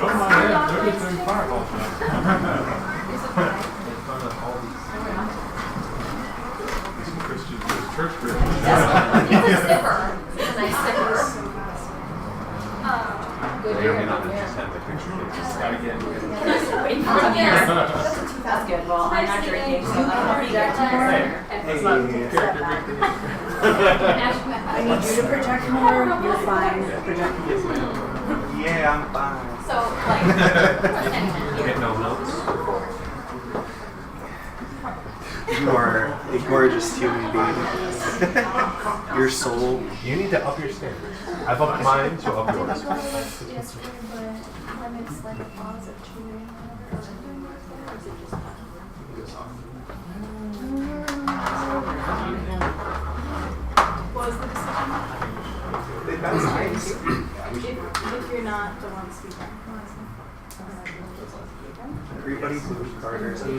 Come on in. They're just doing fireballs now. Christian, church Christian. It's a zipper. It's a nice zipper. May or may not just have the picture. Just gotta get it. That's good. Well, I'm not drinking, so I don't project more. That's not character recognition. I need you to project more. You're fine. Projecting. Yeah, I'm fine. So, like, You get no notes. You are a gorgeous human being. Your soul. You need to up your standards. I've upped mine, so up yours. What was the decision? That's nice. If you're not the one speaking. Everybody's blue carders. Alright,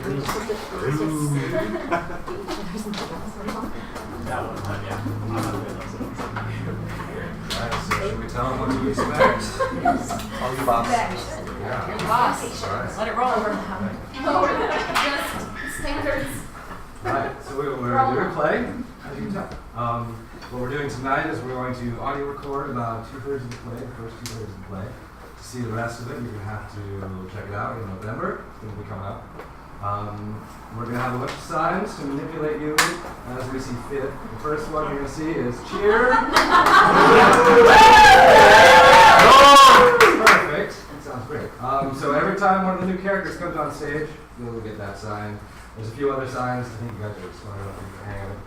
so should we tell them what to expect? All you boss. you're the boss. Alright. Let it roll. Just standards. Right, so we're doing a play, as you can tell. What we're doing tonight is we're going to audio record about 2/3 of the play, the first 2/3 of the play. To see the rest of it, you're going to have to check it out in November. It's going to be coming up. We're going to have a bunch of signs to manipulate you as we see fit. The first one you're going to see is cheer. Perfect. That sounds great. So every time one of the new characters comes on stage, you'll get that sign. There's a few other signs. I think you guys are smart enough to hang it.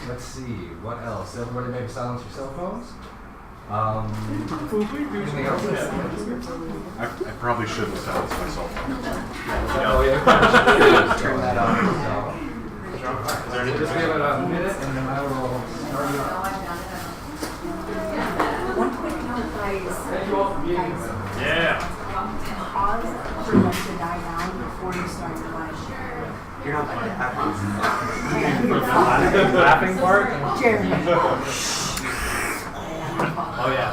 Let's see. What else? Everybody maybe silence your cell phones. Anything else? I probably shouldn't silence myself. Oh, yeah. Turn that on. Just give it a minute and then I will start it off. One quick note, guys. Thank you all for being here. Yeah. Pause for them to die down before you start your live. You're not like happy. Laughing part? Jeremy. Oh, yeah.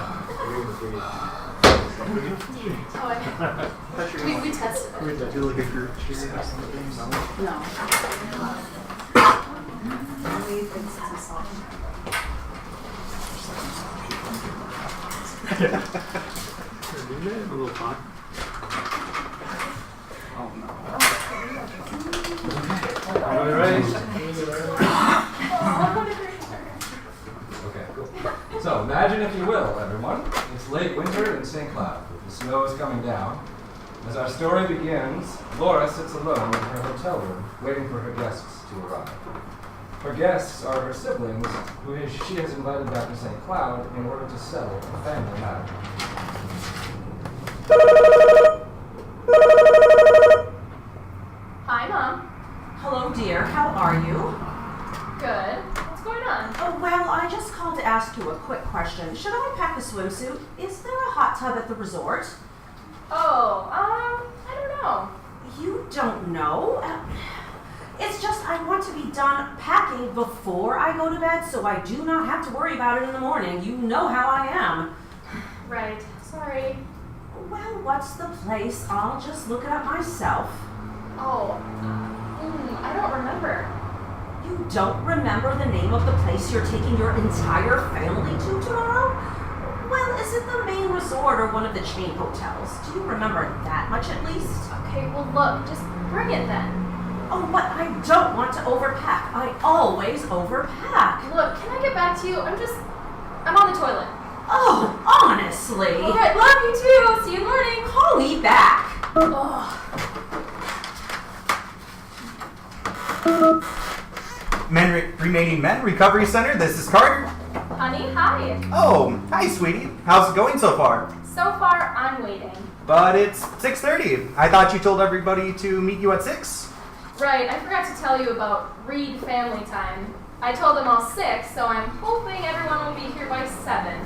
We tested it. Do like a group cheer or something? No. Only if it's a song. A little fun. Oh no. Everybody ready? Okay, cool. So imagine, if you will, everyone, it's late winter in St. Cloud. The snow is coming down. As our story begins, Laura sits alone in her hotel room, waiting for her guests to arrive. Her guests are her siblings, who she has invited back to St. Cloud in order to settle a family matter. Hi, Mom. Hello, dear. How are you? Good. What's going on? Oh, well, I just called to ask you a quick question. Should I pack a swimsuit? Is there a hot tub at the resort? Oh, I don't know. You don't know? It's just I want to be done packing before I go to bed so I do not have to worry about it in the morning. You know how I am. Right. Sorry. Well, what's the place? I'll just look it up myself. Oh, I don't remember. You don't remember the name of the place you're taking your entire family to tomorrow? Well, is it the main resort or one of the chain hotels? Do you remember that much at least? Okay, well look, just bring it then. Oh, but I don't want to overpack. I always overpack. Look, can I get back to you? I'm on the toilet. Oh, honestly. Alright, love you too. See you in the morning. Call me back. Oh. Remaining Men Recovery Center, this is Carter. Honey, hi. Oh, hi sweetie. How's it going so far? So far, I'm waiting. But it's 6:30. I thought you told everybody to meet you at 6. Right, I forgot to tell you about Reed family time. I told them all 6, so I'm hoping everyone will be here by 7.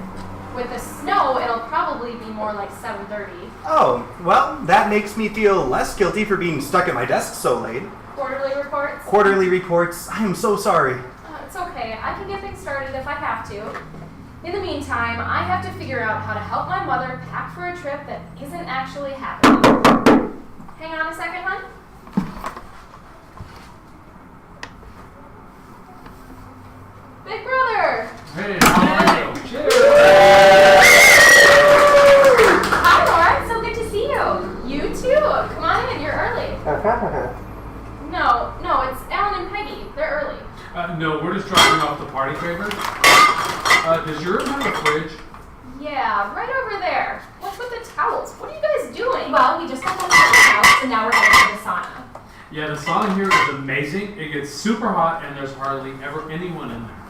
With the snow, it'll probably be more like 7:30. Oh, well, that makes me feel less guilty for being stuck at my desk so late. Quarterly reports? Quarterly reports, I am so sorry. It's okay, I can get things started if I have to. In the meantime, I have to figure out how to help my mother pack for a trip that isn't actually happening. Hang on a second, hon. Big brother! Hey, how are you? Cheers! Hi, Laura. So good to see you. You too. Come on in. You're early. No, it's Alan and Peggy. They're early. No, we're just dropping off the party favors. Does yours have a fridge? Yeah, right over there. What's with the towels? What are you guys doing? Well, we just got back to the house and now we're headed to the sauna. Yeah, the sauna here is amazing. It gets super hot and there's hardly ever anyone in there.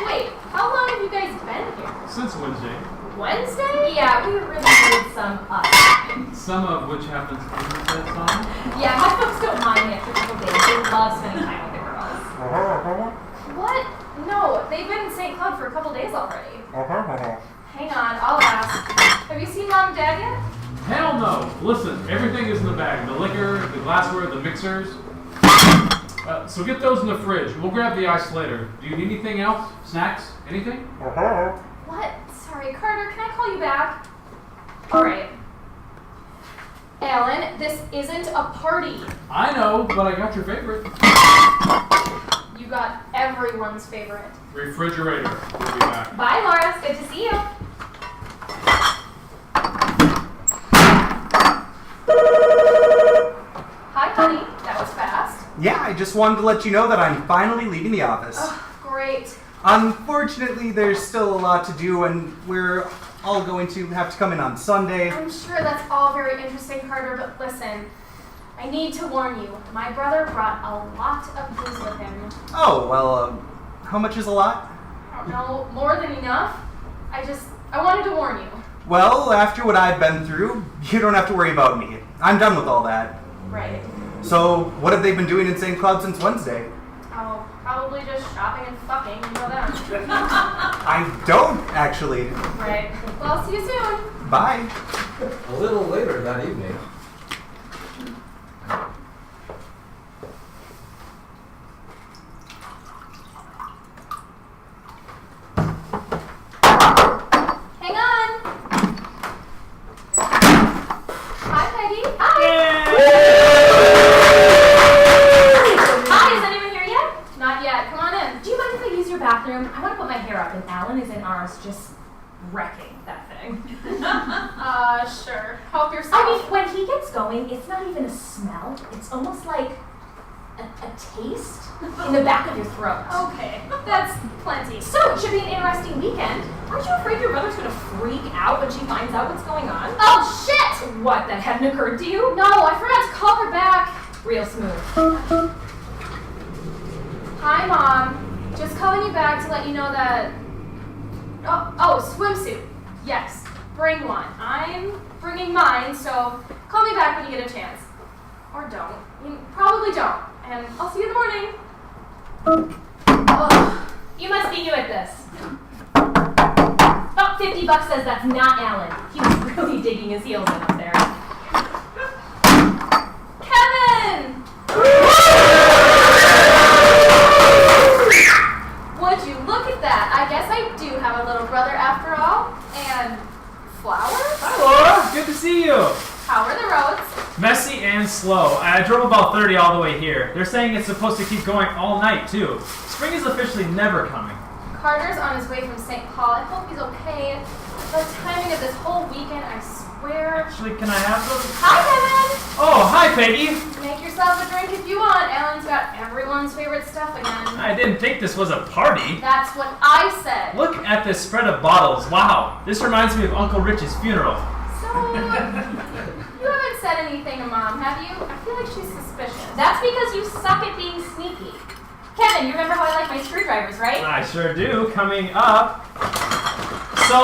Wait, how long have you guys been here? Since Wednesday. Wednesday? Yeah, we really needed some Some of which happens in the said sauna. Yeah, my folks don't mind me after a couple days. They love spending time with the girls. What? No, they've been in St. Cloud for a couple days already. Hang on, I'll ask. Have you seen Mom and Dad yet? Hell no! Listen, everything is in the bag. The liquor, the glassware, the mixers. So get those in the fridge. We'll grab the ice later. Do you need anything else? Snacks? Anything? What? Sorry, Carter, can I call you back? Alright. Alan, this isn't a party. I know, but I got your favorite. You got everyone's favorite. Refrigerator. We'll be back. Bye, Laura. It's good to see you. Hi, honey. That was fast. Yeah, I just wanted to let you know that I'm finally leaving the office. Oh, great. Unfortunately, there's still a lot to do, and we're all going to have to come in on Sunday. I'm sure that's all very interesting, Carter, but listen. I need to warn you. My brother brought a lot of booze with him. Oh, well, how much is a lot? No, more than enough. I wanted to warn you. Well, after what I've been through, you don't have to worry about me. I'm done with all that. Right. So, what have they been doing in St. Cloud since Wednesday? Oh, probably just shopping and fucking, you know that. I don't, actually. Right. Well, I'll see you soon. Bye. A little later that evening. Hang on. Hi, Peggy. Hi. Hi, is anyone here yet? Not yet. Come on in. Do you mind if I use your bathroom? I want to put my hair up and Alan is in ours just wrecking that thing. Sure. Help yourself. I mean, when he gets going, it's not even a smell. It's almost like a taste in the back of your throat. Okay, that's plenty. So, it should be an interesting weekend. Aren't you afraid your brother's going to freak out when she finds out what's going on? Oh, shit! What, that hadn't occurred to you? No, I forgot to call her back. Real smooth. Hi, Mom. Just calling you back to let you know that... Oh, swimsuit. Yes, bring one. I'm bringing mine, so call me back when you get a chance. Or don't. You probably don't. And I'll see you in the morning. Ugh, you must be new at this. Oh, $50 says that's not Alan. He was really digging his heels in up there. Kevin! Would you look at that? I guess I do have a little brother after all. And flowers? Hi Laura, good to see you. How are the roads? Messy and slow. I drove about 30 all the way here. They're saying it's supposed to keep going all night too. Spring is officially never coming. Carter's on his way from St. Paul. I hope he's okay. The timing of this whole weekend, I swear. Actually, can I have those? Hi, Kevin! Oh, hi Peggy. Make yourself a drink if you want. Alan's got everyone's favorite stuff again. I didn't think this was a party. That's what I said. Look at this spread of bottles. Wow, this reminds me of Uncle Rich's funeral. So, you haven't said anything to Mom, have you? I feel like she's suspicious. That's because you suck at being sneaky. Kevin, you remember how I like my screwdrivers, right? I sure do. Coming up. So,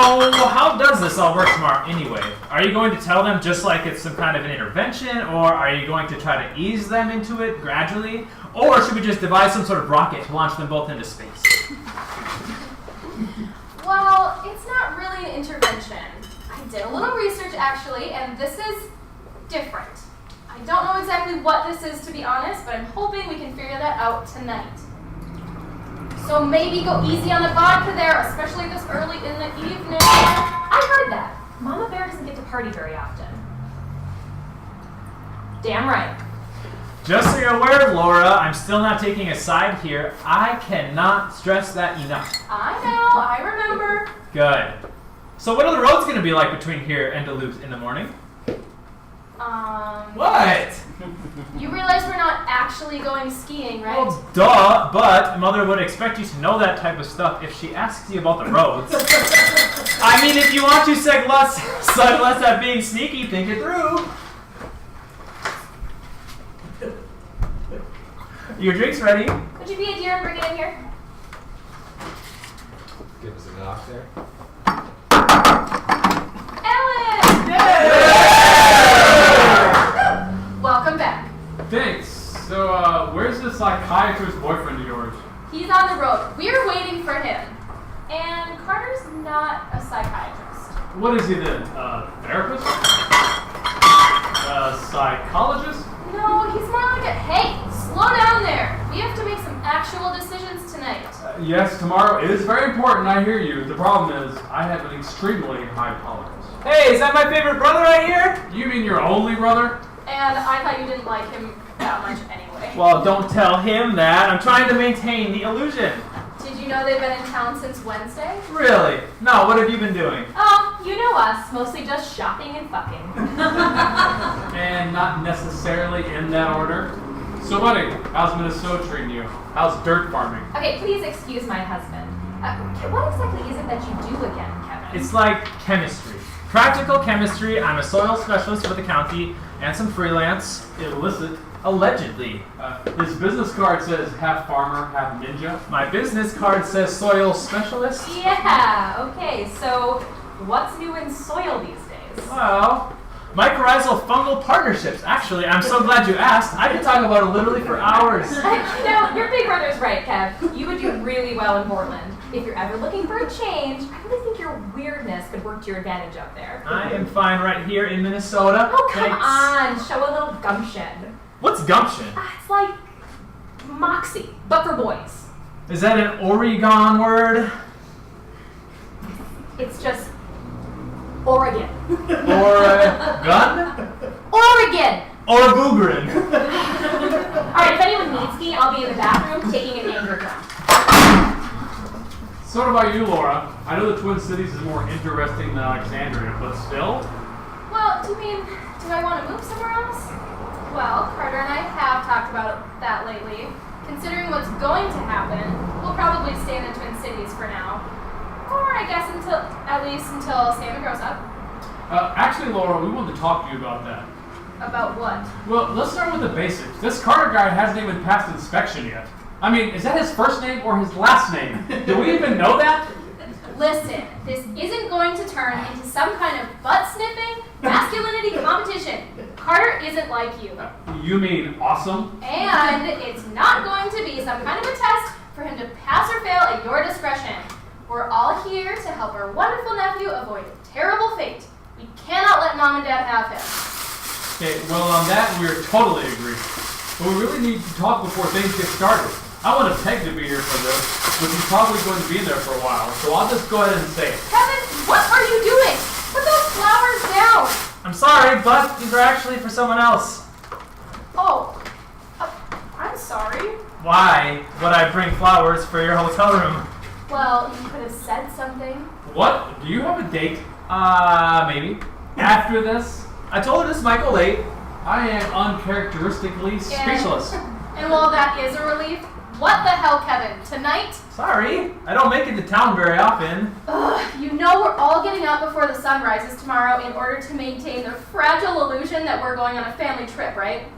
how does this all work tomorrow anyway? Are you going to tell them just like it's some kind of an intervention, or are you going to try to ease them into it gradually? Or should we just devise some sort of rocket to launch them both into space? Well, it's not really an intervention. I did a little research actually, and this is different. I don't know exactly what this is, to be honest, but I'm hoping we can figure that out tonight. So maybe go easy on the vodka there, especially this early in the evening. I heard that. Mama Bear doesn't get to party very often. Damn right. Just so you're aware, Laura, I'm still not taking a side here. I cannot stress that enough. I know, I remember. Good. So what are the roads going to be like between here and Duluth in the morning? What? You realize we're not actually going skiing, right? Well, duh, but Mother would expect you to know that type of stuff if she asks you about the roads. I mean, if you want to suck less at being sneaky, think it through. Your drink's ready. Would you be a dear and bring it in here? Give us a knock there. Ellen! Welcome back. Thanks. So, where's the psychiatrist boyfriend of yours? He's on the road. We're waiting for him. And Carter's not a psychiatrist. What is he then? A therapist? A psychologist? No, he's more like a, hey, slow down there. We have to make some actual decisions tonight. Yes, tomorrow is very important, I hear you. The problem is, I have an extremely high tolerance. Hey, is that my favorite brother right here? You mean your only brother? And I thought you didn't like him that much anyway. Well, don't tell him that. I'm trying to maintain the illusion. Did you know they've been in town since Wednesday? Really? No, what have you been doing? Oh, you know us. Mostly just shopping and fucking. And not necessarily in that order. So, buddy, how's Minnesota treating you? How's dirt farming? Okay, please excuse my husband. What exactly is it that you do again, Kevin? It's like chemistry. Practical chemistry. I'm a soil specialist for the county and some freelance. Illicit. Allegedly. His business card says half farmer, half ninja. My business card says soil specialist. Yeah, okay, so what's new in soil these days? Well, mycorrhizal fungal partnerships. Actually, I'm so glad you asked. I could talk about it literally for hours. You know, your big brother's right, Kev. You would do really well in Portland. If you're ever looking for a change, I really think your weirdness could work to your advantage up there. I am fine right here in Minnesota. Oh, come Thanks. on, show a little gumption. What's gumption? It's like moxie, but for boys. Is that an Oregon word? It's just Oregon. Oregon? Oregon! Or a boogerin? Alright, if anyone needs me, I'll be in the bathroom taking an anger drum. So what about you, Laura? I know the Twin Cities is more interesting than Alexandria, but still? Well, do you mean, do I want to move somewhere else? Well, Carter and I have talked about that lately. Considering what's going to happen, we'll probably stay in the Twin Cities for now. Or I guess at least until Sammy grows up. Actually, Laura, we wanted to talk to you about that. About what? Well, let's start with the basics. This Carter guy hasn't even passed inspection yet. I mean, is that his first name or his last name? Do we even know that? Listen, this isn't going to turn into some kind of butt-sniffing masculinity competition. Carter isn't like you. You mean awesome? And it's not going to be some kind of a test for him to pass or fail at your discretion. We're all here to help our wonderful nephew avoid a terrible fate. We cannot let Mom and Dad have him. Okay, well on that we're totally agreed. But we really need to talk before things get started. I want Peg to be here for this, but she's probably going to be there for a while, so I'll just go ahead and say it. Kevin, what are you doing? Put those flowers down. I'm sorry, but these are actually for someone else. Oh, I'm sorry. Why would I bring flowers for your hotel room? Well, you could have said something. What? Do you have a date? Maybe. After this? I told her this might go late. I am uncharacteristically speechless. And while that is a relief, what the hell, Kevin? Tonight? Sorry, I don't make it to town very often. Ugh, you know we're all getting up before the sun rises tomorrow in order to maintain the fragile illusion that we're going on a family trip, right?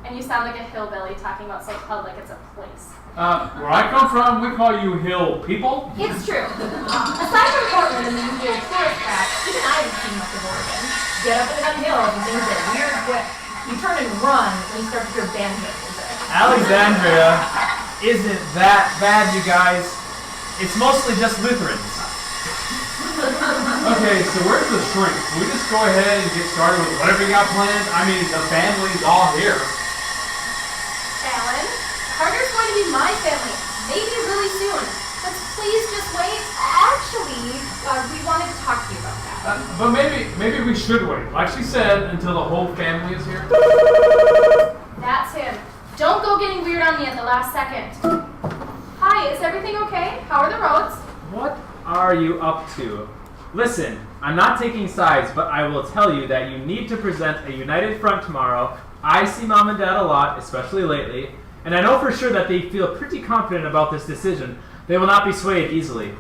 And you sound like a hillbilly talking about Soquel like it's a place. Where I come from, we call you hill people. It's true. Aside from Portland and the usual tourist tracks, even I haven't seen much of Oregon. Get up and down hills and things get weird quick. You turn and run when you start to hear banjo music. Alexandria isn't that bad, you guys. It's mostly just Lutherans. Okay, so where's the shrink? Can we just go ahead and get started with whatever you got planned? I mean, the family's all here. Alan, Carter's going to be my family, maybe really soon. But please just wait. Actually, we wanted to talk to you about that. But maybe we should wait, like she said, until the whole family is here. That's him. Don't go getting weird on me at the last second. Hi, is everything okay? How are the roads? What are you up to? Listen, I'm not taking sides, but I will tell you that you need to present a united front tomorrow. I see Mom and Dad a lot, especially lately, and I know for sure that they feel pretty confident about this decision. They will not be swayed easily.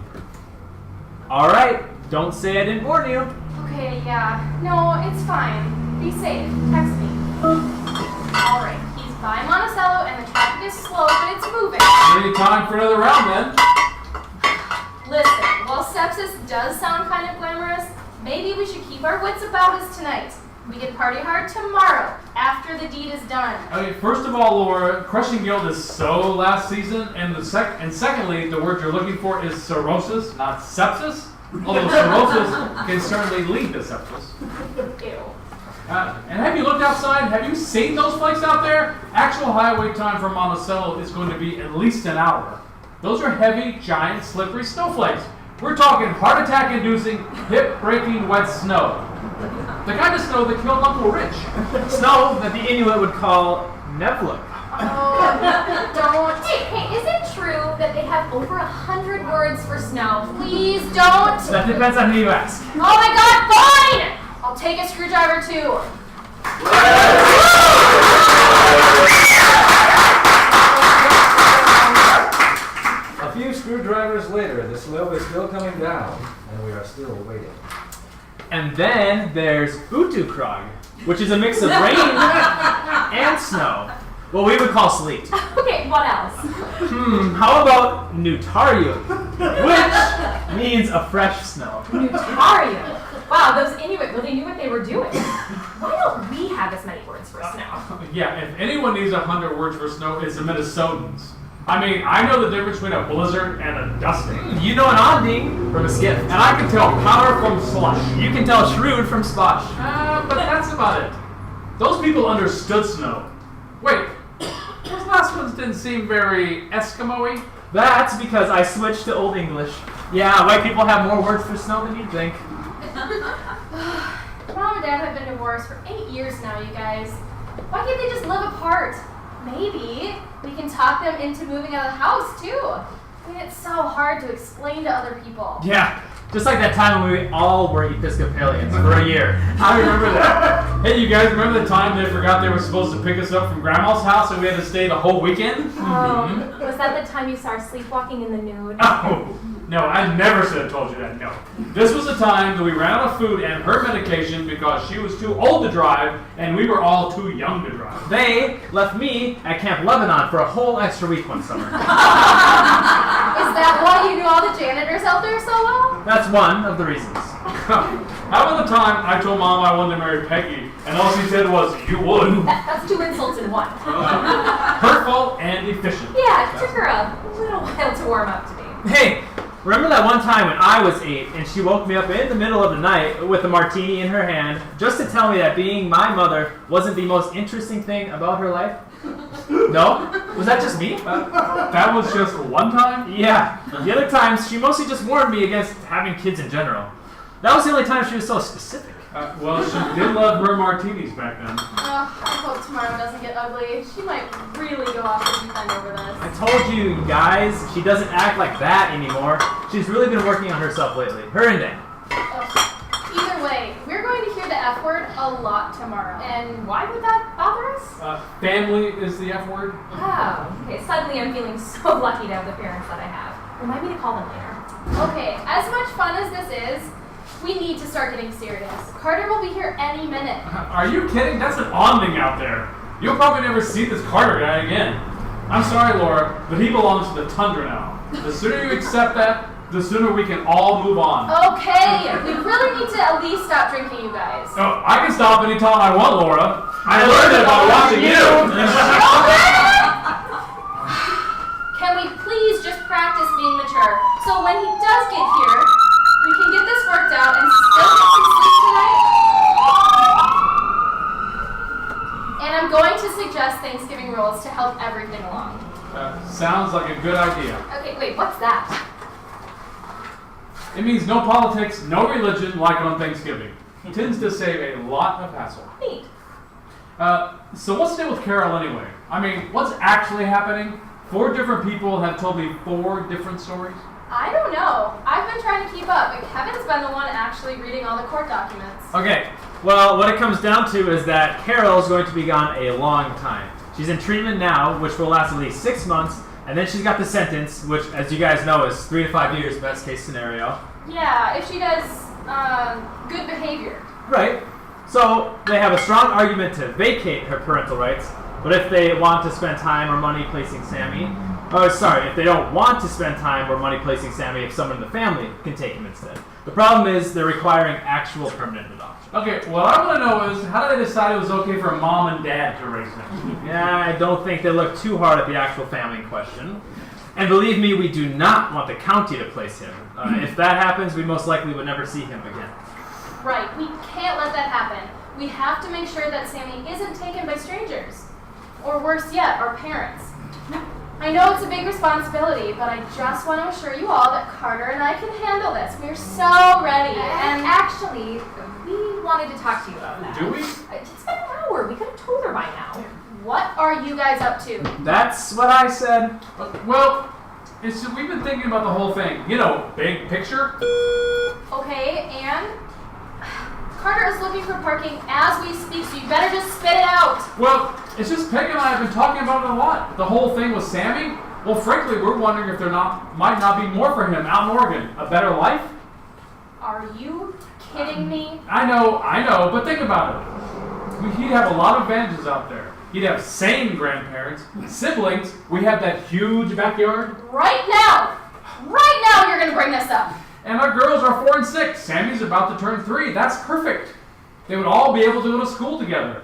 Alright, don't say I didn't warn you. Okay, yeah. No, it's fine. Be safe. Text me. Alright, he's by Monticello and the traffic is slow, but it's moving. Any time for another round then? Listen, while sepsis does sound kind of glamorous, maybe we should keep our wits about us tonight. We can party hard tomorrow, after the deed is done. Okay, first of all, Laura, crushing guilt is so last season, and secondly, the word you're looking for is cirrhosis, not sepsis. Although cirrhosis can certainly lead to sepsis. Ew. And have you looked outside? Have you seen those flakes out there? Actual highway time from Monticello is going to be at least an hour. Those are heavy, giant, slippery snowflakes. We're talking heart attack-inducing, hip-breaking wet snow. The kind of snow that killed Uncle Rich. Snow that the Inuit would call Nevluk. Oh, don't. Hey, is it true that they have over 100 words for snow? Please don't. That depends on who you ask. Oh my god, fine! I'll take a screwdriver too. A few screwdrivers later, the snow is still coming down, and we are still waiting. And then there's Utukrog, which is a mix of rain and snow. What we would call sleet. Okay, what else? How about Nutario, which means a fresh snow. Nutario. Wow, those Inuit really knew what they were doing. Why don't we have as many words for snow? Yeah, if anyone needs 100 words for snow, it's the Minnesotans. I mean, I know the difference between a blizzard and a dusting. You know an onding from a skiff. And I can tell powder from slush. You can tell shrewd from spotch. But that's about it. Those people understood snow. Wait, those last ones didn't seem very Eskimo-y. That's because I switched to Old English. Yeah, white people have more words for snow than you'd think. Mom and Dad have been divorced for 8 years now, you guys. Why can't they just live apart? Maybe we can talk them into moving out of the house, too. I mean, it's so hard to explain to other people. Yeah, just like that time when we all were Episcopalians for a year. I remember that. Hey, you guys remember the time they forgot they were supposed to pick us up from Grandma's house and we had to stay the whole weekend? Was that the time you saw her sleepwalking in the nude? Oh, no, I never should have told you that, no. This was the time that we ran out of food and her medication because she was too old to drive and we were all too young to drive. They left me at Camp Lebanon for a whole extra week one summer. Is that why you knew all the janitors out there so well? That's one of the reasons. How about the time I told Mom I wanted to marry Peggy and all she said was, you would. That's 2 insults in one. Hurtful and efficient. Yeah, it took her a little while to warm up to me. Hey, remember that one time when I was 8 and she woke me up in the middle of the night with a martini in her hand just to tell me that being my mother wasn't the most interesting thing about her life? No? Was that just me? That was just one time? Yeah. The other times, she mostly just warned me against having kids in general. That was the only time she was so specific. Well, she did love her martinis back then. I hope tomorrow doesn't get ugly. She might really go off the deep end over this. I told you guys, she doesn't act like that anymore. She's really been working on herself lately. Her and Dan. Either way, we're going to hear the F word a lot tomorrow. And why would that bother us? Family is the F word. Oh, okay. Suddenly I'm feeling so lucky to have the parents that I have. Remind me to call them later. Okay, as much fun as this is, we need to start getting serious. Carter will be here any minute. Are you kidding? That's an awning out there. You'll probably never see this Carter guy again. I'm sorry, Laura, but he belongs to the Tundra now. The sooner you accept that, the sooner we can all move on. Okay, we really need to at least stop drinking, you guys. Oh, I can stop anytime I want, Laura. I learned it by watching you. Can we please just practice being mature so when he does get here, we can get this worked out and still get some sleep tonight? And I'm going to suggest Thanksgiving rules to help everything along. Sounds like a good idea. Okay, wait, what's that? It means no politics, no religion, like on Thanksgiving. Tends to save a lot of hassle. Neat. So what's the deal with Carol anyway? I mean, what's actually happening? 4 different people have told me 4 different stories. I don't know. I've been trying to keep up, but Kevin's been the one actually reading all the court documents. Okay, well, what it comes down to is that Carol is going to be gone a long time. She's in treatment now, which will last at least 6 months, and then she's got the sentence, which, as you guys know, is 3 to 5 years, best case scenario. Yeah, if she does good behavior. Right. So they have a strong argument to vacate her parental rights, but if they want to spend time or money placing Sammy, if they don't want to spend time or money placing Sammy, if someone in the family can take him instead. The problem is they're requiring actual permanent adoption. Okay, what I want to know is, how did they decide it was okay for mom and dad to raise him? Yeah, I don't think they look too hard at the actual family in question. And believe me, we do not want the county to place him. If that happens, we most likely would never see him again. Right, we can't let that happen. We have to make sure that Sammy isn't taken by strangers. Or worse yet, our parents. I know it's a big responsibility, but I just want to assure you all that Carter and I can handle this. We're so ready. And actually, we wanted to talk to you about that. Do we? It's been an hour. We could have told her by now. What are you guys up to? That's what I said. Well, we've been thinking about the whole thing. You know, big picture. Okay, and Carter is looking for parking as we speak, so you better just spit it out. Well, it's just Peg and I have been talking about it a lot. The whole thing with Sammy. Well, frankly, we're wondering if there might not be more for him out in Oregon. A better life? Are you kidding me? I know, but think about it. He'd have a lot of advantages out there. He'd have sane grandparents, siblings. We have that huge backyard. Right now you're going to bring this up. And our girls are 4 and 6. Sammy's about to turn 3. That's perfect. They would all be able to go to school together.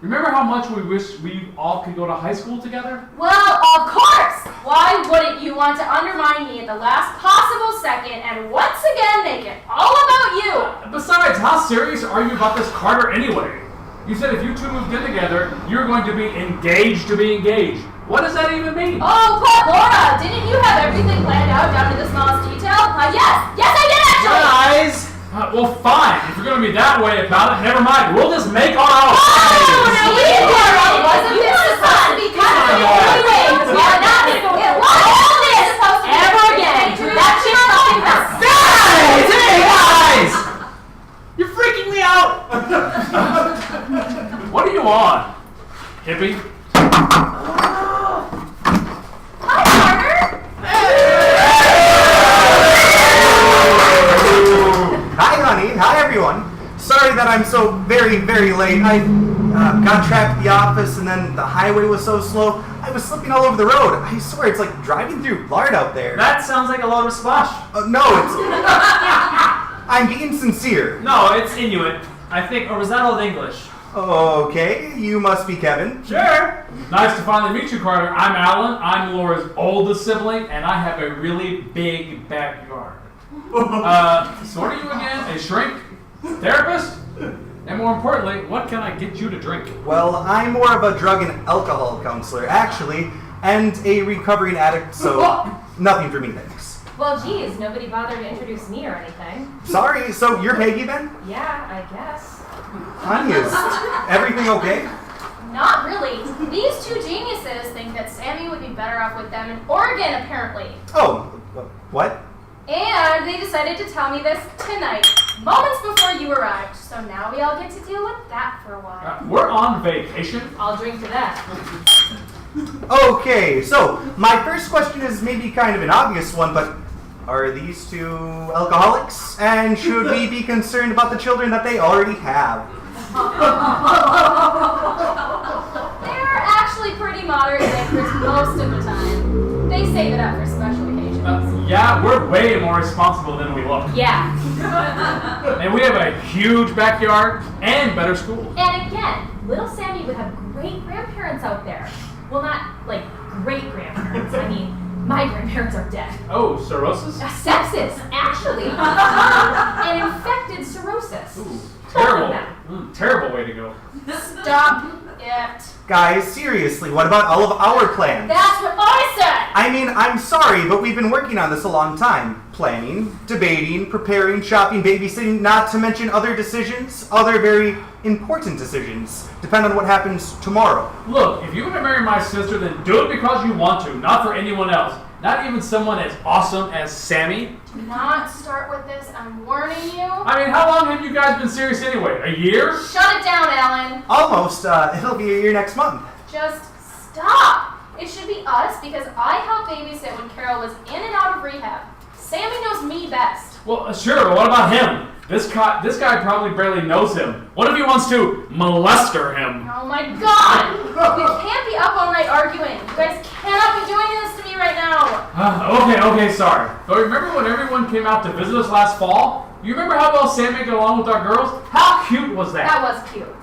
Remember how much we wish we all could go to high school together? Well, of course! Why wouldn't you want to undermine me at the last possible second and once again make it all about you? Besides, how serious are you about this Carter anyway? You said if you two moved in together, you're going to be engaged to be engaged. What does that even mean? Oh, but Laura, didn't you have everything planned out down to the smallest detail? Yes, I did actually! Guys! Well, fine. If you're going to be that way about it, never mind. We'll just make our own. No, we didn't do it. Wasn't this supposed to be customary? Anyway, we are not going to go all this ever again. That's just something for Guys! Hey, guys! You're freaking me out! What are you on, hippie? Hi, Carter. Hi, honey. Hi, everyone. Sorry that I'm so very, very late. I got trapped at the office, and then the highway was so slow, I was slipping all over the road. I swear, it's like driving through lard out there. That sounds like a load of splash. No, it's... I'm being sincere. No, it's Inuit. I think, or was that Old English? Okay, you must be Kevin. Sure. Nice to finally meet you, Carter. I'm Alan. I'm Laura's oldest sibling, and I have a really big backyard. So what are you again? A shrink? Therapist? And more importantly, what can I get you to drink? Well, I'm more of a drug and alcohol counselor, actually, and a recovering addict, so nothing for me, thanks. Well, geez, nobody bothered to introduce me or anything. Sorry, so you're Peggy then? Yeah, I guess. Honey, is everything okay? Not really. These two geniuses think that Sammy would be better off with them in Oregon, apparently. Oh, what? And they decided to tell me this tonight, moments before you arrived. So now we all get to deal with that for a while. We're on vacation. I'll drink to that. Okay, so my first question is maybe kind of an obvious one, but are these two alcoholics? And should we be concerned about the children that they already have? They're actually pretty moderate drinkers most of the time. They save it up for special occasions. Yeah, we're way more responsible than we look. Yeah. And we have a huge backyard and better schools. And again, little Sammy would have great grandparents out there. Well, not like great grandparents. I mean, my grandparents are dead. Oh, cirrhosis? Sepsis, actually. An infected cirrhosis. Ooh, terrible. Terrible way to go. Stop gift. Guys, seriously, what about all of our plans? That's what I said! I mean, I'm sorry, but we've been working on this a long time. Planning, debating, preparing, shopping, babysitting, not to mention other decisions, other very important decisions, depend on what happens tomorrow. Look, if you're gonna marry my sister, then do it because you want to, not for anyone else. Not even someone as awesome as Sammy. Do not start with this, I'm warning you. I mean, how long have you guys been serious anyway? A year? Shut it down, Alan. Almost, it'll be a year next month. Just stop. It should be us because I helped babysit when Carol was in and out of rehab. Sammy knows me best. Well, sure, but what about him? This guy probably barely knows him. What if he wants to molester him? Oh my god! We can't be up all night arguing. You guys cannot be doing this to me right now. Okay, sorry. But remember when everyone came out to visit us last fall? You remember how well Sammy got along with our girls? How cute was that? That was cute.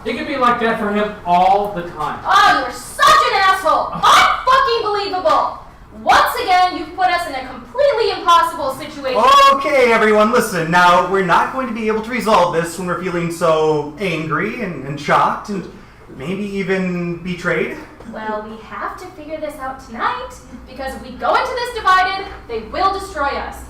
It can be like that for him all the time. Oh, you're such an asshole! Unfucking believable! Once again, you've put us in a completely impossible situation. Okay, everyone, listen. Now, we're not going to be able to resolve this when we're feeling so angry and shocked and maybe even betrayed. Well, we have to figure this out tonight, because if we go into this divided, they will destroy us.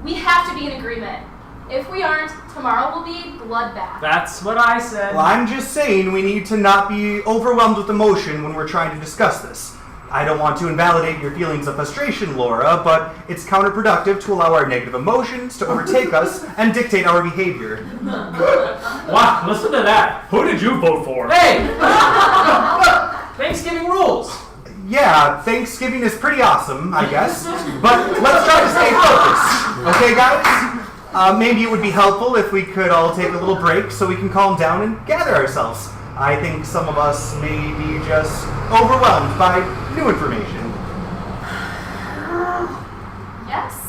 We have to be in agreement. If we aren't, tomorrow will be a bloodbath. That's what I said. Well, I'm just saying we need to not be overwhelmed with emotion when we're trying to discuss this. I don't want to invalidate your feelings of frustration, Laura, but it's counterproductive to allow our negative emotions to overtake us and dictate our behavior. Wow, listen to that. Who did you vote for? Hey! Thanksgiving rules. Yeah, Thanksgiving is pretty awesome, I guess, but let's try to stay focused. Okay, guys? Maybe it would be helpful if we could all take a little break so we can calm down and gather ourselves. I think some of us may be just overwhelmed by new information. Yes?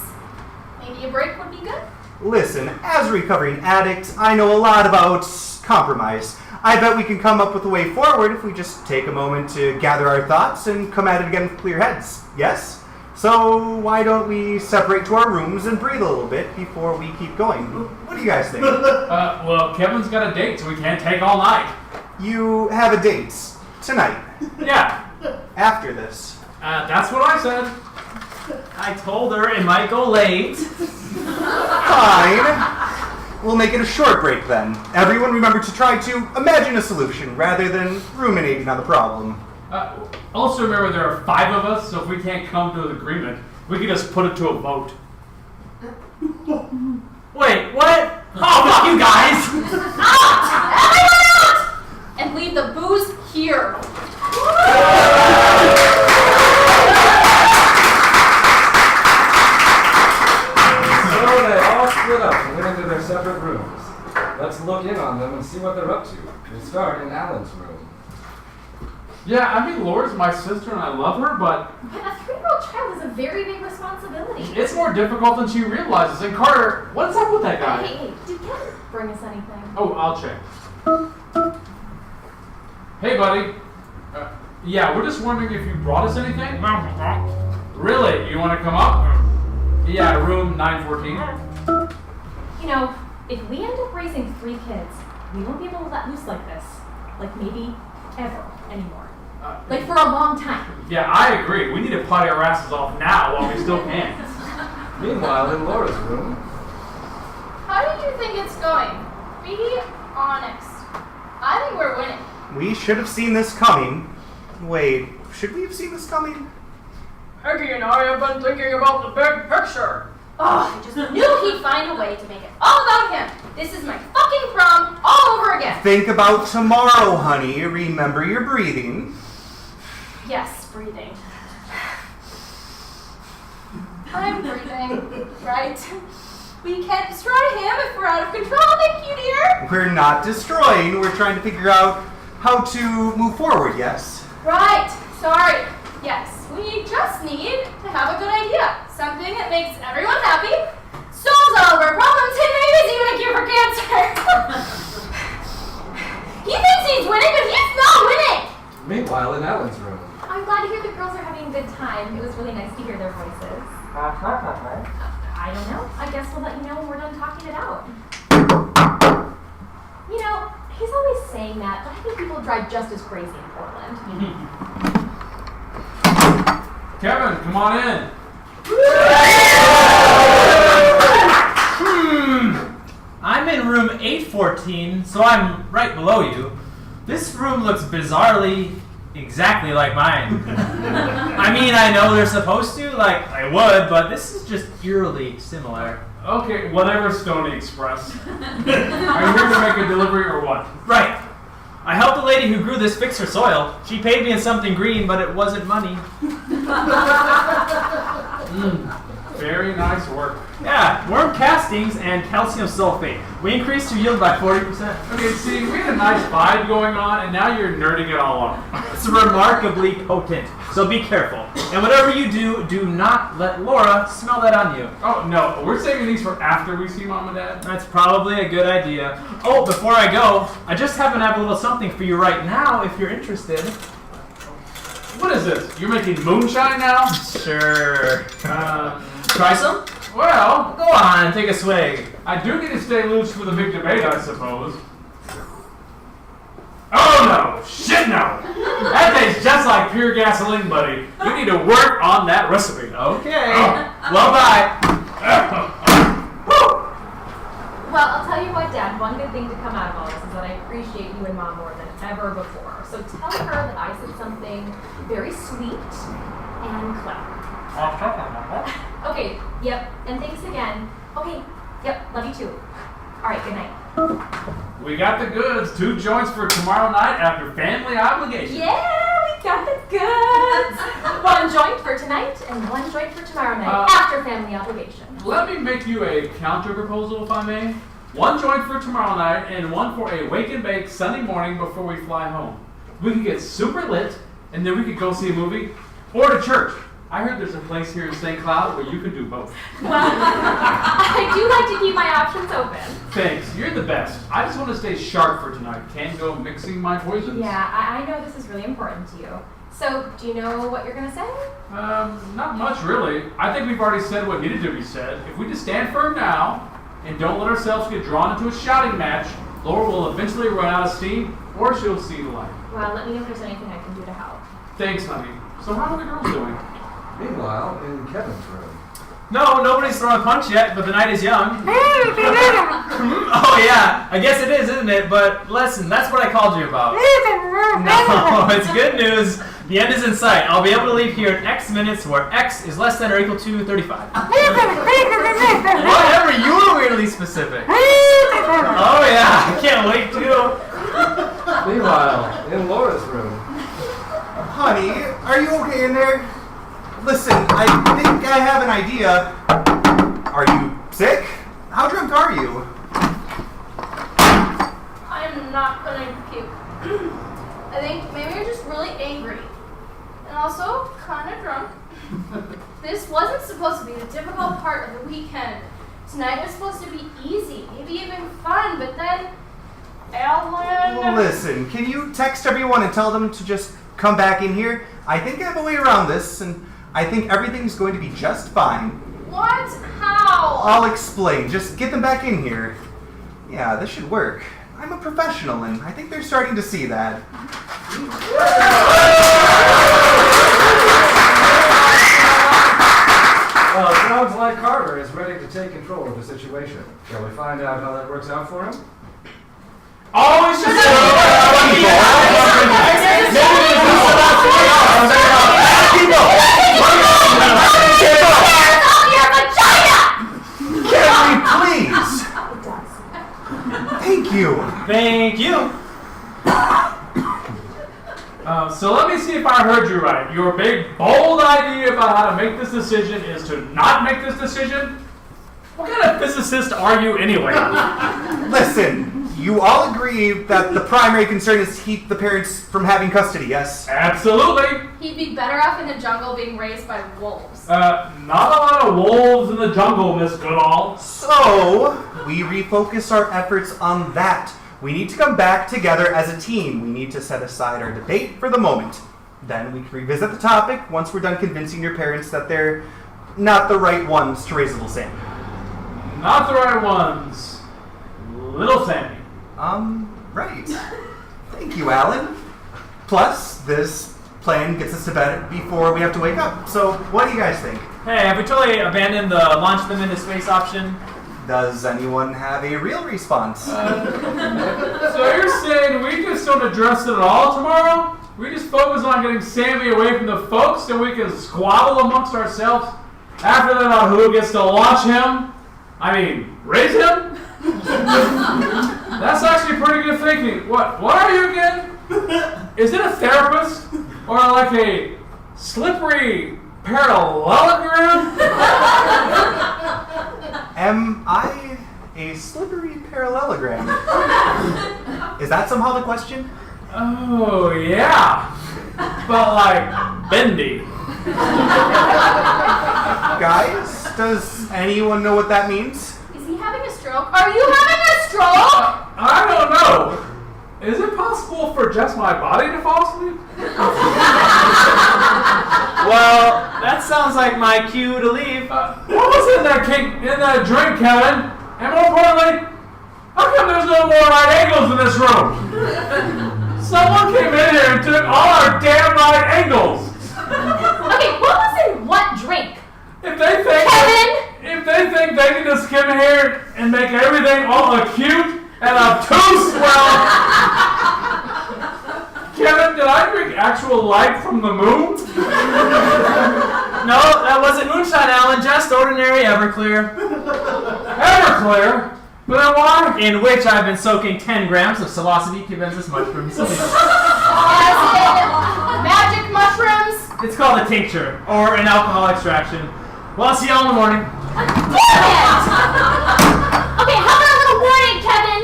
Maybe a break would be good? Listen, as a recovering addict, I know a lot about compromise. I bet we can come up with a way forward if we just take a moment to gather our thoughts and come at it again with clear heads. Yes? So why don't we separate to our rooms and breathe a little bit before we keep going? What do you guys think? Well, Kevin's got a date, so we can't take all night. You have a date tonight. Yeah, After this. that's what I said. I told her it might go late. Fine. We'll make it a short break then. Everyone remember to try to imagine a solution rather than ruminating on the problem. Also remember there are 5 of us, so if we can't come to an agreement, we can just put it to a vote. Wait, what? Oh, fuck you guys! Everyone out! And leave the booze here. So they all split up and went into their separate rooms. Let's look in on them and see what they're up to. We'll start in Alan's room. Yeah, I mean, Laura's my sister and I love her, but But a 3-year-old child is a very big responsibility. it's more difficult than she realizes. And Carter, what's up with that guy? Hey, did Kevin bring us anything? Oh, I'll check. Hey, buddy. Yeah, we're just wondering if you brought us anything? Really? You want to come up? Yeah, room 914. You know, if we end up raising 3 kids, we won't be able to let loose like this. Like maybe ever anymore. Like for a long time. Yeah, I agree. We need to potty our asses off now while we still can. Meanwhile, in Laura's room, How do you think it's going? Be honest. I think we're winning. We should have seen this coming. Wait, should we have seen this coming? Peggy and I have been thinking about the big picture. Oh, I just knew he'd find a way to make it all about him. This is my fucking prom all over again. Think about tomorrow, honey. Remember your breathing. Yes, breathing. I'm breathing, right? We can't destroy him if we're out of control, thank you, dear. We're not destroying, we're trying to figure out how to move forward, yes? Right, sorry. Yes, we just need to have a good idea. Something that makes everyone happy, solves all of our problems, and maybe is even a cure for cancer. He thinks he's winning, but he's not winning. meanwhile, in Alan's room. I'm glad to hear the girls are having a good time. It was really nice to hear their voices. I don't know. I guess we'll let you know when we're done talking it out. You know, He's always saying that, but I think people drive just as crazy in Portland. Kevin, come on in. I'm in room 814, so I'm right below you. This room looks bizarrely exactly like mine. I mean, I know they're supposed to, like I would, but this is just eerily similar. Okay, whatever, Stony Express. Are you here to make a delivery or what? Right. I helped the lady who grew this fix her soil. She paid me in something green, but it wasn't money. Very nice work. Yeah, worm castings and calcium sulfate. We increased your yield by 40%. Okay, see, we had a nice vibe going on, and now you're nerding it all up. It's remarkably potent, so be careful. And whatever you do, do not let Laura smell that on you. Oh, no, we're saving these for after we see Mom and Dad. That's probably a good idea. Oh, before I go, I just happen to have a little something for you right now if you're interested. What is this? You're making moonshine now? Sure. Try some? Well, Go on, take a swig. I do need to stay loose for the big debate, I suppose. Oh no! Shit no! That tastes just like pure gasoline, buddy. You need to work on that recipe. Okay. Oh. Well, bye. Well, I'll tell you what, Dad, one good thing to come out of all this is that I appreciate you and Mom more than ever before. So tell her that I said something very sweet and clever. Okay, yep, and thanks again. Okay, yep, love you too. All right, good night. We got the goods. 2 joints for tomorrow night after family obligation. Yeah, we got the goods. 1 joint for tonight and 1 joint for tomorrow night after family obligation. Let me make you a counter proposal, if I may. 1 joint for tomorrow night and 1 for a wake and bake Sunday morning before we fly home. We could get super lit, and then we could go see a movie or to church. I heard there's a place here in St. Cloud where you can do both. Well, I do like to keep my options open. Thanks, you're the best. I just want to stay sharp for tonight. Can't go mixing my poisons. Yeah, I know this is really important to you. So, do you know what you're gonna say? Not much really. I think we've already said what needed to be said. If we just stand firm now and don't let ourselves get drawn into a shouting match, Laura will eventually run out of steam, or she'll see the light. Well, let me know if there's anything I can do to help. Thanks, honey. So how are the girls doing? Meanwhile, in Kevin's room. No, nobody's thrown a punch yet, but the night is young. Oh yeah, I guess it is, isn't it? But listen, that's what I called you about. No, it's good news. The end is in sight. I'll be able to leave here in X minutes where X is less than or equal to 35. Whatever, you were weirdly specific. Oh yeah, I can't wait too. Meanwhile, in Laura's room. Honey, are you okay in there? Listen, I think I have an idea. Are you sick? How drunk are you? I'm not gonna puke. I think maybe you're just really angry. And also kind of drunk. This wasn't supposed to be the difficult part of the weekend. Tonight was supposed to be easy, maybe even fun, but then Ellen... Listen, can you text everyone and tell them to just come back in here? I think I have a way around this, and I think everything's going to be just fine. What? How? I'll explain. Just get them back in here. Yeah, this should work. I'm a professional, and I think they're starting to see that. Well, it sounds like Carter is ready to take control of the situation. Shall we find out how that works out for him? Oh, it's just Can we please? Thank you. Thank you. So let me see if I heard you right. Your big, bold idea about how to make this decision is to not make this decision? What kind of physicist are you anyway? Listen, you all agree that the primary concern is to keep the parents from having custody, yes? Absolutely. He'd be better off in the jungle being raised by wolves. Not a lot of wolves in the jungle, Miss Goodall. So, we refocus our efforts on that. We need to come back together as a team. We need to set aside our debate for the moment. Then we can revisit the topic once we're done convincing your parents that they're not the right ones to raise little Sammy. Not the right ones. Little Sammy. Right. Thank you, Alan. Plus, this plan gets us to bed before we have to wake up. So, what do you guys think? Hey, have we totally abandoned the launch them into space option? Does anyone have a real response? So you're saying we just don't address it at all tomorrow? We just focus on getting Sammy away from the folks so we can squabble amongst ourselves? After that, on who gets to launch him? I mean, raise him? That's actually pretty good thinking. What are you again? Is it a therapist? Or like a slippery parallelogram? Am I a slippery parallelogram? Is that somehow the question? Oh, yeah. But like, bendy. Guys, does anyone know what that means? Is he having a stroke? Are you having a stroke? I don't know. Is it possible for just my body to fall asleep? Well, that sounds like my cue to leave. What was in that drink, Kevin? And more importantly, how come there's no more right angles in this room? Someone came in here and took all our damn right angles. Okay, what was in what drink? If they think they can just come in here and make everything all acute and obtuse, well, Kevin, did I drink actual light from the moon? No, that wasn't moonshine, Alan. Just ordinary Everclear. Everclear? But then why? In which I've been soaking 10 grams of psilocybe cubensis mushrooms. Magic mushrooms? It's called a tincture, or an alcohol extraction. Well, I'll see y'all in the morning. Damn it! Okay, how about a little warning, Kevin?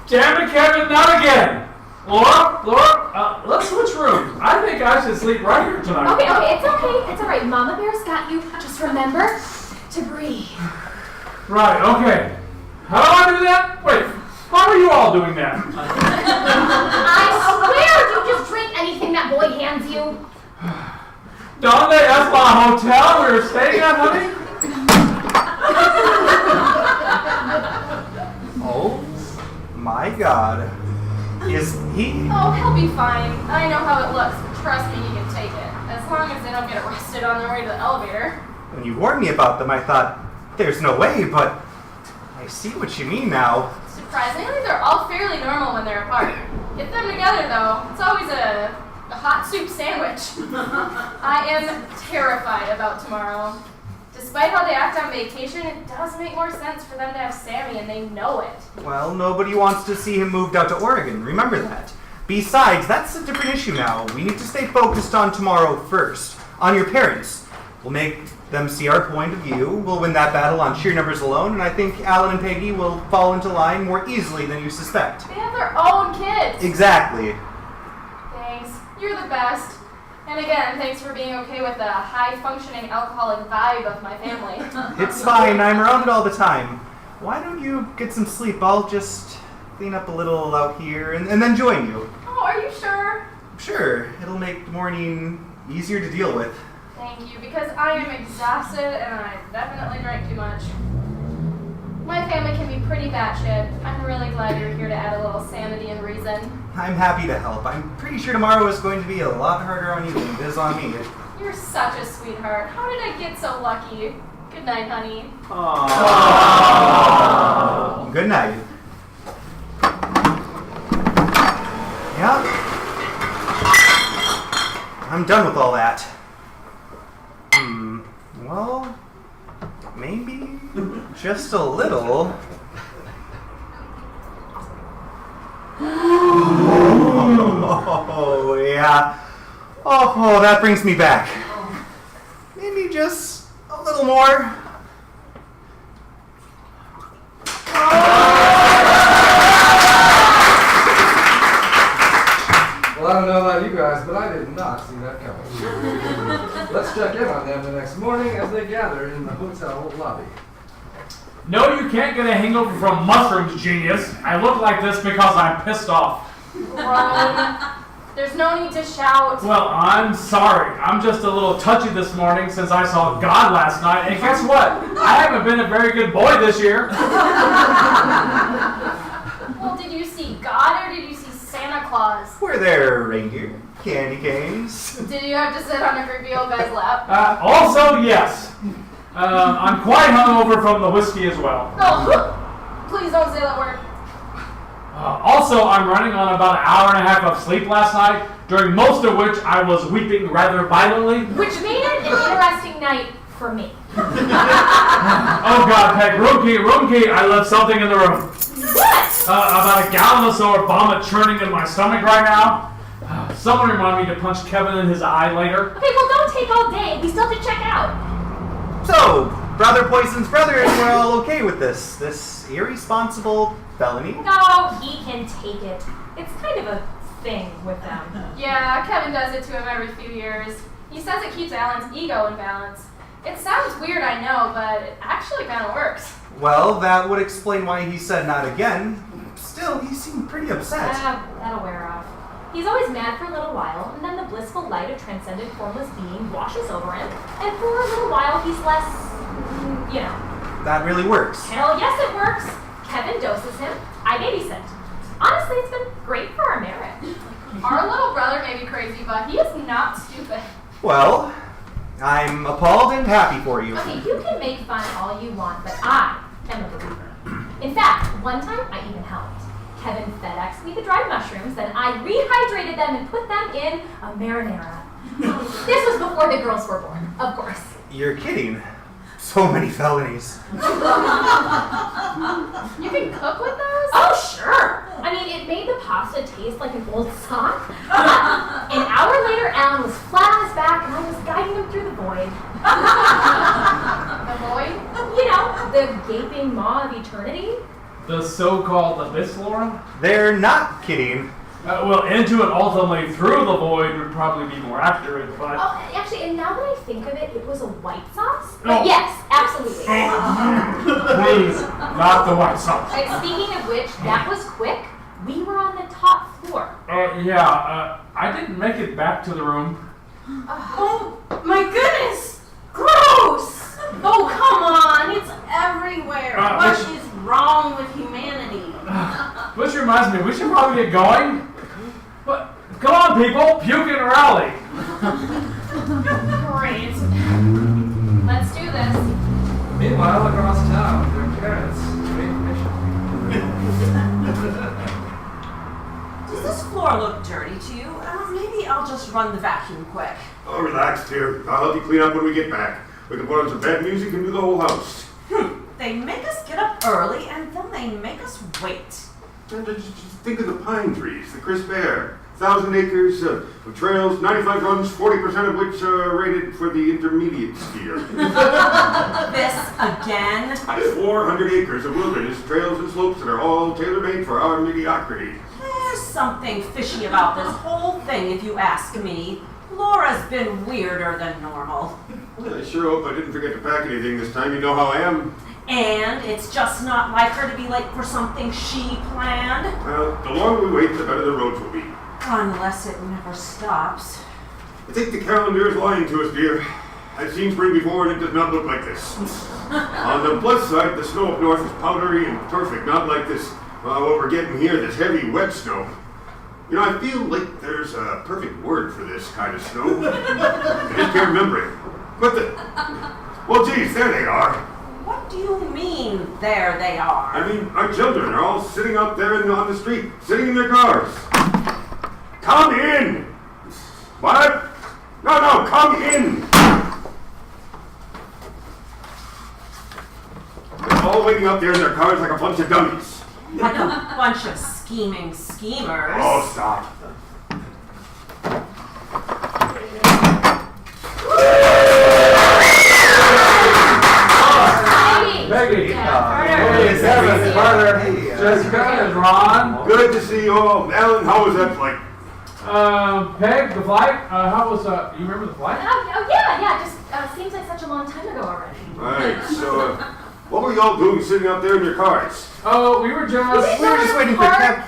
Damn it, Kevin, not again. Laura, let's switch rooms. I think I should sleep right here tonight. Okay, it's okay. It's all right. Mama Bear's got you. Just remember to breathe. Right, okay. How do I do that? Wait, how are you all doing that? I swear you just drink anything that boy hands you. Donde es la hotel we were staying at, honey? Oh my God. Is he? Oh, he'll be fine. I know how it looks, but trust me, he can take it. As long as they don't get arrested on their way to the elevator. When you warned me about them, I thought, there's no way, but I see what you mean now. Surprisingly, they're all fairly normal when they're apart. Get them together, though. It's always a hot soup sandwich. I am terrified about tomorrow. Despite how they act on vacation, it does make more sense for them to have Sammy, and they know it. Well, nobody wants to see him moved out to Oregon. Remember that. Besides, that's a different issue now. We need to stay focused on tomorrow first. On your parents. We'll make them see our point of view. We'll win that battle on sheer numbers alone, and I think Alan and Peggy will fall into line more easily than you suspect. They have their own kids. Exactly. Thanks. You're the best. And again, thanks for being okay with the high-functioning alcoholic vibe of my family. It's fine. I'm around it all the time. Why don't you get some sleep? I'll just clean up a little out here and then join you. Oh, are you sure? Sure. It'll make the morning easier to deal with. Thank you, because I am exhausted and I definitely drank too much. My family can be pretty batshit. I'm really glad you're here to add a little sanity and reason. I'm happy to help. I'm pretty sure tomorrow is going to be a lot harder on you than it is on me. You're such a sweetheart. How did I get so lucky? Good night, honey. Aww. Good night. Yeah. I'm done with all that. Well, maybe just a little. Oh, yeah. Oh, that brings me back. Maybe just a little more. Well, I don't know about you guys, but I did not see that coming. Let's check in on them the next morning as they gather in the hotel lobby. No, you can't get a hangover from mushrooms, genius. I look like this because I'm pissed off. Grown. There's no need to shout. Well, I'm sorry. I'm just a little touchy this morning since I saw God last night. And guess what? I haven't been a very good boy this year. Well, did you see God God, or did you see Santa Claus? Were there reindeer, candy canes? Did you have to sit on a creepy old guy's lap? Also, yes. I'm quite hungover from the whiskey as well. Oh, please don't say that word. Also, I'm running on about an hour and a half of sleep last night, during most of which I was weeping rather violently. Which made it an interesting night for me. Oh God, Peg, room key, I left something in the room. What? About a gallon or so of vomit churning in my stomach right now. Someone remind me to punch Kevin in his eye later. Okay, well, don't take all day. We still have to check out. So, brother poisons brother, and we're all okay with this irresponsible felony? No, he can take it. It's kind of a thing with them. Yeah, Kevin does it to him every few years. He says it keeps Alan's ego in balance. It sounds weird, I know, but it actually kind of works. Well, that would explain why he said not again. Still, he seemed pretty upset. That'll wear off. He's always mad for a little while, and then the blissful light of transcendent formless being washes over him, and for a little while he's less, you know. That really works. Hell yes, it works. Kevin doses him. I babysit. Honestly, it's been great for our marriage. Our little brother may be crazy, but he is not stupid. Well, I'm appalled and happy for you. Okay, you can make fun all you want, but I am a believer. In fact, one time I even helped. Kevin FedExed me the dried mushrooms, then I rehydrated them and put them in a marinara. This was before the girls were born, of course. You're kidding. So many felonies. You can cook with those? Oh, sure. I mean, it made the pasta taste like an old sock. An hour later, Alan was flat on his back, and I was guiding him through the void. The void? You know, the gaping maw of eternity. The so-called abyss, Laura? They're not kidding. Well, into and ultimately through the void would probably be more accurate, but... Oh, actually, and now that I think of it, it was a white sauce. Oh. But yes, absolutely. Please, not the white sauce. Right, speaking of which, that was quick. We were on the top floor. I didn't make it back to the room. Oh, my goodness! Gross! Oh, come on! It's everywhere. What is wrong with humanity? Which reminds me, we should probably get going. But come on, people, puke and rally. Great. Let's do this. Meanwhile, across town, their parents Does this floor look dirty to you? Maybe I'll just run the vacuum quick. Oh, relax, dear. I'll help you clean up when we get back. We can put on some bad music and do the whole house. They make us get up early and then they make us wait. Just think of the pine trees, the crisp air, 1,000 acres of trails, 95 runs, 40% of which are rated for the intermediate skier. This again? 400 acres of wilderness, trails and slopes that are all tailor-made for our mediocrity. There's something fishy about this whole thing, if you ask me. Laura's been weirder than normal. Well, I sure hope I didn't forget to pack anything this time. You know how I am. And it's just not like her to be late for something she planned. Well, the longer we wait, the better the roads will be. Unless it never stops. I think the calendar is lying to us, dear. I've seen spring before, and it does not look like this. On the plus side, the snow up north is powdery and perfect, not like this, what we're getting here, this heavy, wet snow. You know, I feel like there's a perfect word for this kind of snow. I just can't remember it. But well, geez, there they are. What do you mean, there they are? I mean, our children are all sitting out there on the street, sitting in their cars. Come in! What? No, come in! They're all waiting out there in their cars like a bunch of dummies. Like a bunch of scheming schemers. Oh, stop. Peggy, Hey, Kevin, Carter, Hey, Jessica, and Ron. Good to see you all. Alan, how was that flight? Peg, the flight. How was you remember the flight? Oh yeah. Just seems like such a long time ago already. Right, so, what were y'all doing sitting out there in your cars? Oh, we were just waiting for Kev.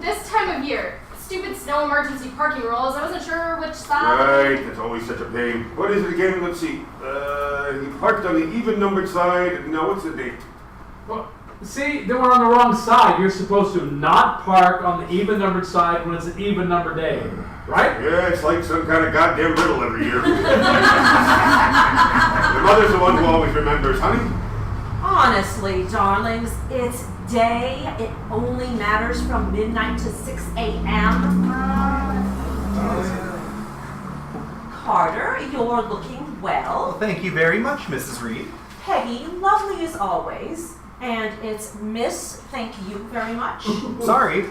This time of year. Stupid snow emergency parking rules. I wasn't sure which side. Right, that's always such a pain. What is it again? Let's see. He parked on the even-numbered side. Now, what's the date? Well, See, then we're on the wrong side. You're supposed to not park on the even-numbered side when it's an even-numbered day, right? Yeah, it's like some kind of goddamn riddle every year. Your mother's the one who always remembers, honey. Honestly, darlings, it's day. It only matters from midnight to 6 a.m. Carter, you're looking well. Well, thank you very much, Mrs. Reed. Peggy, lovely as always. And it's Miss, thank you very much. Sorry.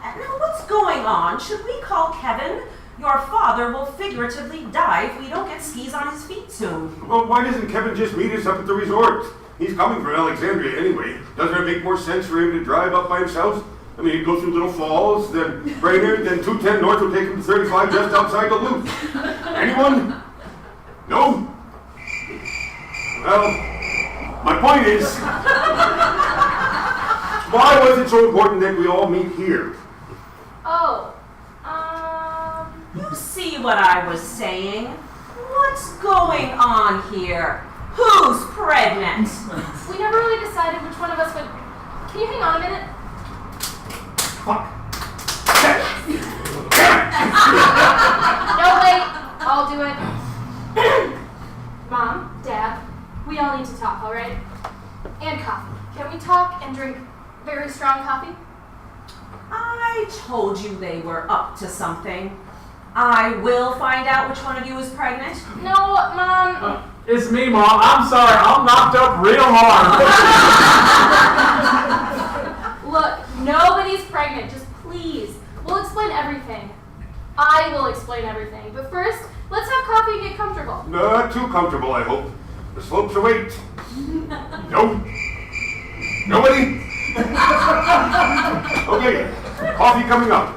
Now, what's going on? Should we call Kevin? Your father will figuratively die if we don't get skis on his feet soon. Well, why doesn't Kevin just meet us up at the resort? He's coming from Alexandria anyway. Doesn't it make more sense for him to drive up by himself? I mean, he'd go through Little Falls, then Brainerd, then 210 North will take him to 35 just outside Duluth. Anyone? No? Well, my point is, why was it so important that we all meet here? Oh, You see what I was saying? What's going on here? Who's pregnant? we never really decided which one of us would. Can you hang on a minute? Fuck. No, wait. I'll do it. Mom, Dad, we all need to talk, all right? And coffee. Can we talk and drink very strong coffee? I told you they were up to something. I will find out which one of you is pregnant. No, Mom. It's me, Mom. I'm sorry. I'm knocked up real hard. Look, nobody's pregnant. Just please. We'll explain everything. I will explain everything. But first, let's have coffee and get comfortable. Not too comfortable, I hope. The slopes await. No? Nobody? Okay, coffee coming up.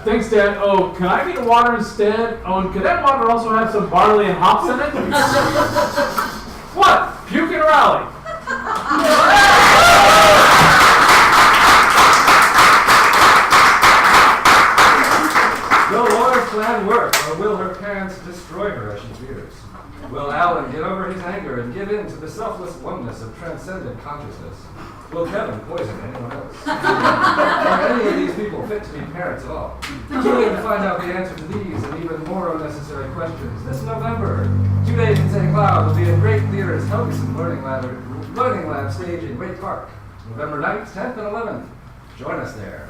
Thanks, Dad. Oh, can I get water instead? Oh, and could that water also have some barley and hops in it? What? Puke and rally. Will Laura's plan work, or will her parents destroy her as she fears? Will Alan get over his anger and give in to the selfless oneness of transcendent consciousness? Will Kevin poison anyone else? Are any of these people fit to be parents at all? Tune in to find out the answer to these and even more unnecessary questions this November. 2 days in St. Cloud will be in Great Theater's Helgeson Learning Lab stage in Wake Park. November 9th, 10th, and 11th. Join us there.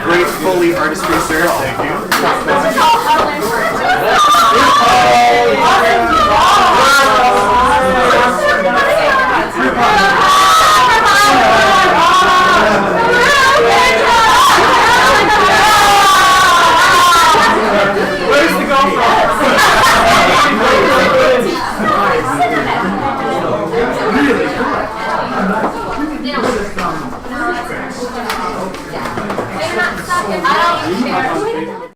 Gracefully artistry, sir. Thank you.